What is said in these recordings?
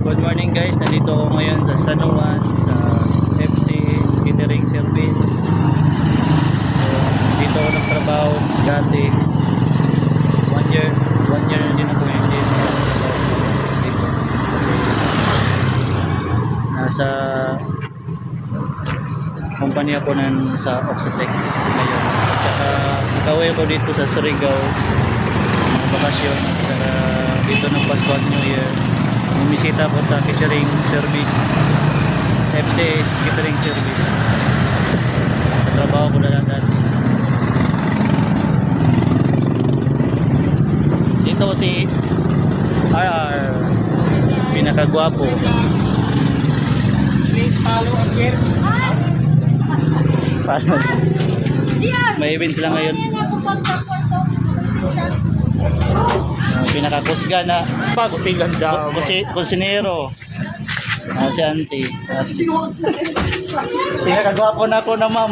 Good morning guys, nandito ako ngayon sa San Juan sa FC's Catering Service. So, dito ako nagtrabaho dati. One year na din ako ngayon dito. Kasi nasa kumpanya ako sa Oxitec ngayon. Tsaka nag-away ako dito sa Surigao ng bakasyon. Tsaka dito ng Pasko at New Year. Bumisita ko sa catering service, FC's Catering Service. Trabaho ko na lang dati. Dito si RR, pinakagwapo. Please follow and share. Paano? May events lang ngayon. Pinakakusga na Pastilan daw. kusinero. Si auntie. Pinakagwapo na ako na ma'am.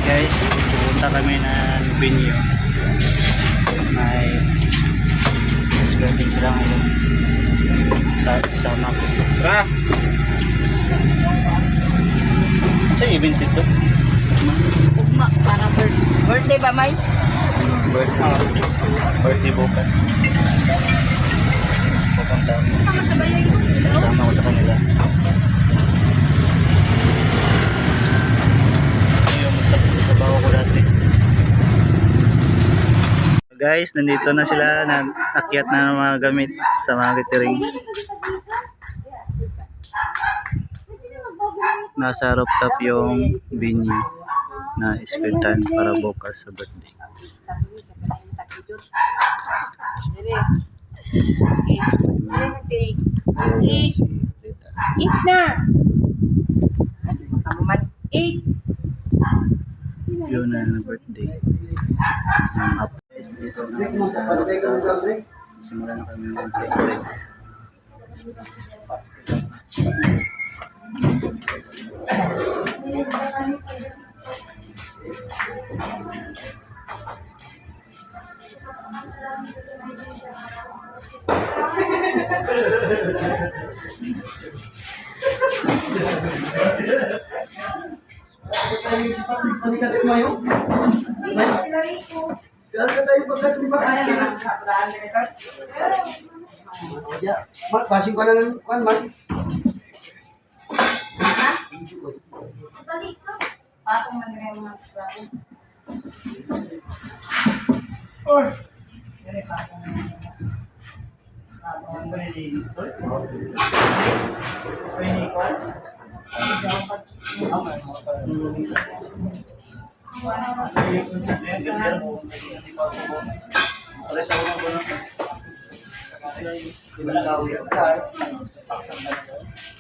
Guys, pupunta kami ng venue. May skirting sila ngayon. Sama ko. Tara. Sa event ito? Ugma para birthday ba may? Birthday bukas. Pupunta. Sama ko sa kanila. Yung trabaho ko dati. Guys, nandito na sila. Nag-akyat na ng mga gamit sa mga catering. Nasa rooftop yung venue na iskwentahan para bukas sa birthday. Eat na. Eat. Yun na birthday. Yung up. Dito na kami sa rooftop. Simula na kami mag-catering. Basing ko na ng kwan man. Patong man rin mga plato. Or Dire patong.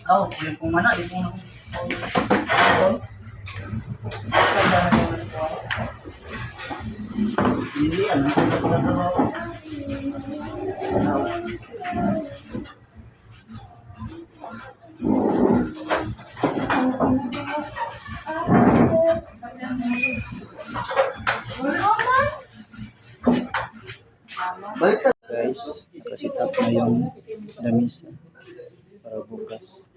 Oh, kulit kong mana, di kong hindi ano. Guys, nakasitap na yung lamisa para bukas.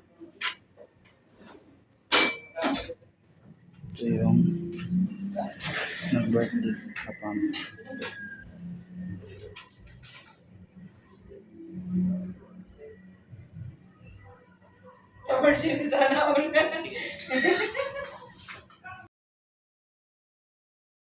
Ito yung nag-birthday kapam. Tapos siya sana ulit.